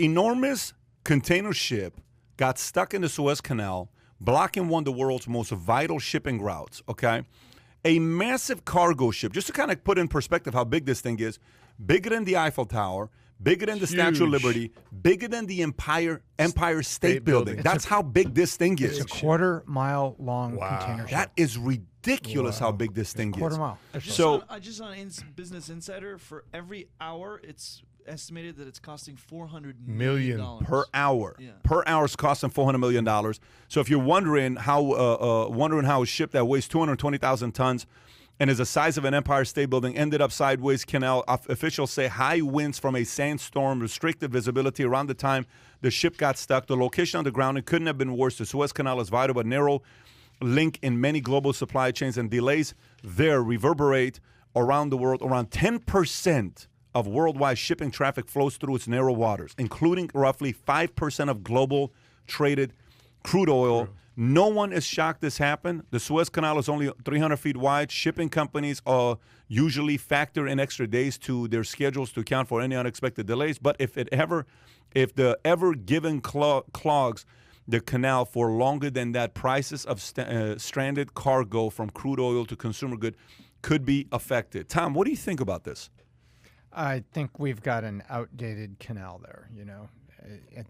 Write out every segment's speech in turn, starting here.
enormous container ship got stuck in the Suez Canal, blocking one of the world's most vital shipping routes, okay? A massive cargo ship, just to kind of put in perspective how big this thing is, bigger than the Eiffel Tower, bigger than the Statue of Liberty, bigger than the Empire State Building. That's how big this thing is. It's a quarter-mile long container ship. That is ridiculous how big this thing is. Quarter mile. Just on Business Insider, for every hour, it's estimated that it's costing $400 million per hour. Yeah. Per hour is costing $400 million. So if you're wondering how a ship that weighs 220,000 tons and is the size of an Empire State Building ended up sideways canal, officials say high winds from a sandstorm, restricted visibility around the time the ship got stuck. The location on the ground, it couldn't have been worse. The Suez Canal is vital, but narrow link in many global supply chains, and delays there reverberate around the world. Around 10% of worldwide shipping traffic flows through its narrow waters, including roughly 5% of global traded crude oil. No one is shocked this happened. The Suez Canal is only 300 feet wide. Shipping companies usually factor in extra days to their schedules to account for any unexpected delays. But if the ever given clogs the canal for longer than that, prices of stranded cargo from crude oil to consumer good could be affected. Tom, what do you think about this? I think we've got an outdated canal there, you know,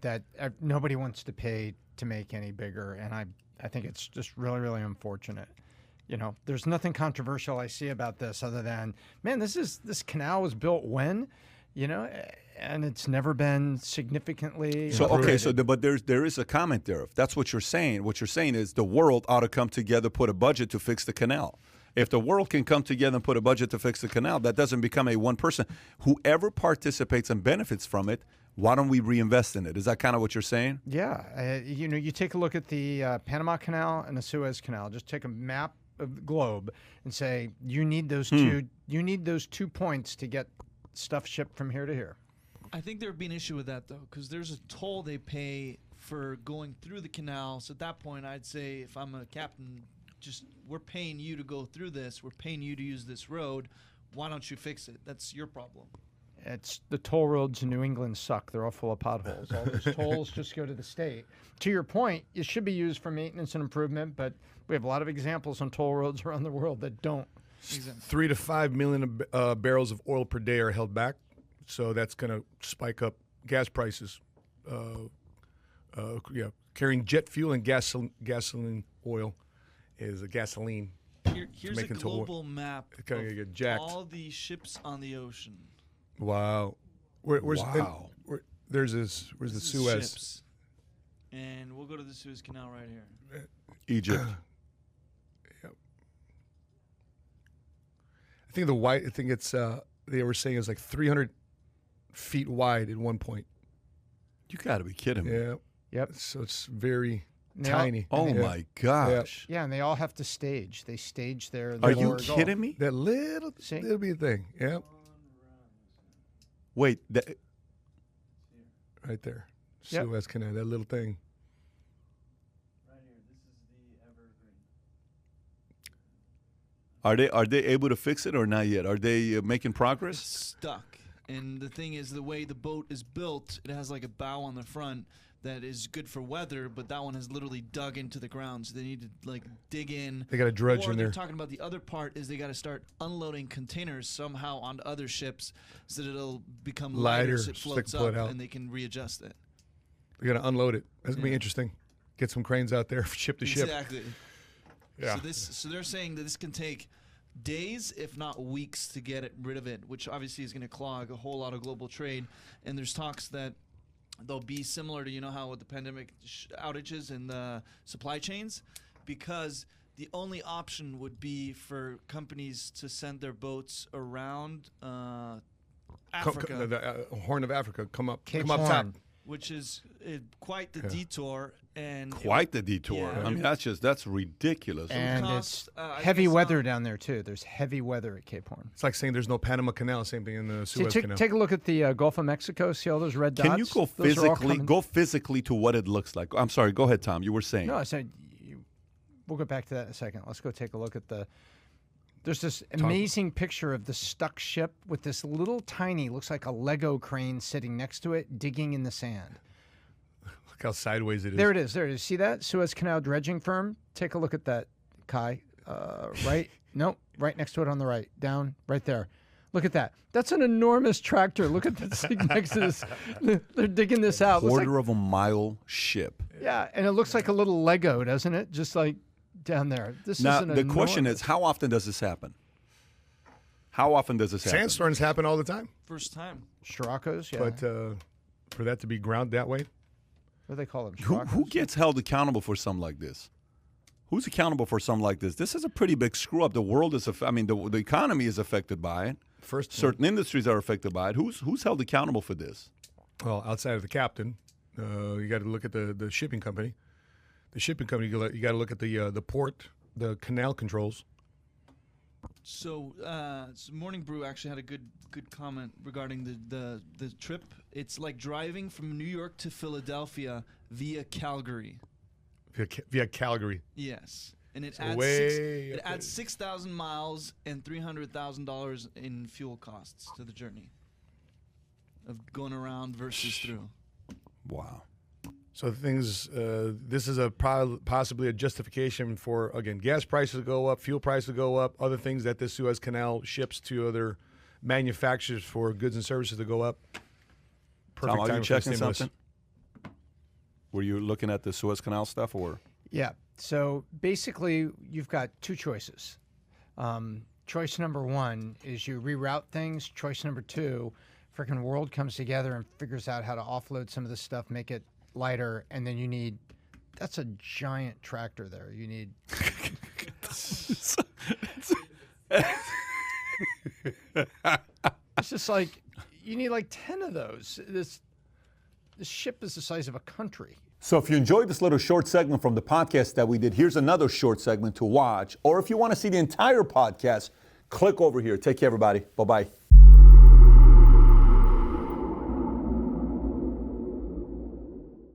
that nobody wants to pay to make any bigger, and I think it's just really, really unfortunate. You know, there's nothing controversial I see about this other than, man, this canal was built when, you know, and it's never been significantly. So okay, but there is a comment there. If that's what you're saying is the world ought to come together, put a budget to fix the canal. If the world can come together and put a budget to fix the canal, that doesn't become a one person. Whoever participates and benefits from it, why don't we reinvest in it? Is that kind of what you're saying? Yeah. You know, you take a look at the Panama Canal and the Suez Canal. Just take a map of the globe and say you need those two. You need those 2 points to get stuff shipped from here to here. I think there would be an issue with that, though, because there's a toll they pay for going through the canal. So at that point, I'd say if I'm a captain, we're paying you to go through this. We're paying you to use this road. Why don't you fix it? That's your problem. It's the toll roads in New England suck. They're all full of potholes. All those tolls just go to the state. To your point, it should be used for maintenance and improvement, but we have a lot of examples on toll roads around the world that don't. Exactly. 3 to 5 million barrels of oil per day are held back, so that's going to spike up gas prices. Carrying jet fuel and gasoline oil is a gasoline. Here's a global map of all the ships on the ocean. Wow. Where's the Suez? Ships. And we'll go to the Suez Canal right here. Egypt. Yep. I think it's they were saying it's like 300 feet wide at one point. You got to be kidding me. Yeah. Yep. So it's very tiny. My gosh. Yeah, and they all have to stage. They stage their. Are you kidding me? That little bitty thing. Yep. Wait. Right there. Suez Canal, that little thing. Right here. This is the evergreen. Are they able to fix it or not yet? Are they making progress? It's stuck. And the thing is, the way the boat is built, it has like a bow on the front that is good for weather, but that one has literally dug into the ground, so they need to like dig in. They got a dredge in there. They're talking about the other part is they got to start unloading containers somehow onto other ships so that it'll become lighter so it floats up and they can readjust it. They got to unload it. That's gonna be interesting. Get some cranes out there, ship to ship. Exactly. Yeah. So they're saying that this can take days, if not weeks, to get rid of it, which obviously is going to clog a whole lot of global trade. And there's talks that they'll be similar to, how with the pandemic outages in the supply chains, because the only option would be for companies to send their boats around Africa. The Horn of Africa, come up top. Which is quite the detour. And quite the detour. Yeah. I mean, that's ridiculous. And it's heavy weather down there, too. There's heavy weather at Cape Horn. It's like saying there's no Panama Canal. Same thing in the Suez Canal. Take a look at the Gulf of Mexico. See all those red dots? Can you go physically to what it looks like? I'm sorry. Go ahead, Tom. You were saying. No, I said we'll go back to that in a second. Let's go take a look at There's this amazing picture of the stuck ship with this little tiny, looks like a Lego crane sitting next to it, digging in the sand. Look how sideways it is. There it is. There it is. See that? Suez Canal dredging firm. Take a look at that, Kai. Right? Nope. Right next to it on the right. Down. Right there. Look at that. That's an enormous tractor. Look at that thing next to this. They're digging this out. Quarter of a mile ship. Yeah, and it looks like a little Lego, doesn't it? Just like down there. Now, the question is, how often does this happen? How often does this happen? Sandstorms happen all the time. First time. Scirocco's, yeah. But for that to be ground that way, What do they call them? Who gets held accountable for something like this? Who's accountable for something like this? This is a pretty big screw up. The world is, the economy is affected by it. Certain industries are affected by it. Who's held accountable for this? Well, outside of the captain, you got to look at the shipping company. The shipping company, you got to look at the port, the canal controls. So, Morning Brew actually had a good comment regarding the trip. It's like driving from New York to Philadelphia via Calgary. Via Calgary. Yes, and it So adds 6,000 miles and $300,000 in fuel costs to the journey of going around versus through. Wow. So the things, this is possibly a justification for, again, gas prices to go up, fuel prices to go up, other things that this Suez Canal ships to other manufacturers for goods and services to go up. Perfect Tom, are time you for checking stimulus. something? Were you looking at the Suez Canal stuff, or? Yeah. So basically, you've got two choices. Choice number one is you reroute things. Choice number two, freaking world comes together and figures out how to offload some of this stuff, make it lighter, and then you need, that's a giant tractor there. You need. It's just like, you need like 10 of those. This ship is the size of a country. So if you enjoyed this little short segment from the podcast that we did, here's another short segment to watch. Or if you want to see the entire podcast, click over here. Take care, everybody. Bye-bye.